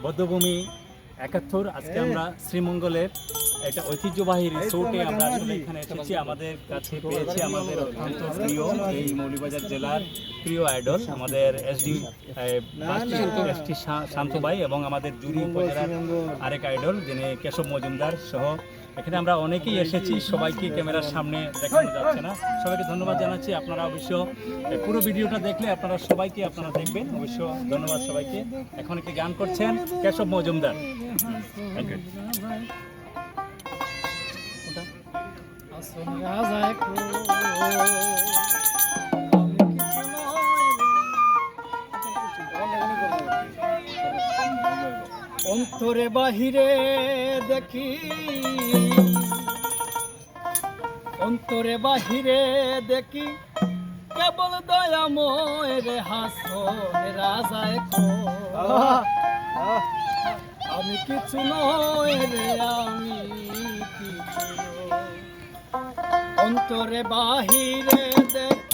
বদ্ধভূমি ৭১। আজকে আমরা শ্রীমঙ্গলের একটা ঐতিহ্যবাহী রিসোর্টে আমরা আসলে এখানে এসেছি। আমাদের কাছে পেয়েছি আমাদের অত্যন্ত প্রিয় এই মৌলভীবাজার জেলার প্রিয় আইডল আমাদের এসডি শান্ত ভাই এবং আমাদের জুড়ি উপজেলার আরেক আইডল যিনি কেশব মজুমদার সহ। এখানে আমরা অনেকেই এসেছি, সবাইকে ক্যামেরার সামনে দেখানো যাচ্ছে না। সবাইকে ধন্যবাদ জানাচ্ছি। আপনারা অবশ্য পুরো ভিডিওটা দেখলে আপনারা দেখবেন অবশ্য। ধন্যবাদ সবাইকে। এখন একটি গান করছেন কেশব মজুমদার। Thank you. অন্তরে বাহিরে দেখি, অন্তরে বাহিরে দেখি কেবল দয়াময় রে হাসন রাজায় আমি কিছু নয় রে, আমি কিছু নয়। অন্তরে বাহিরে দেখি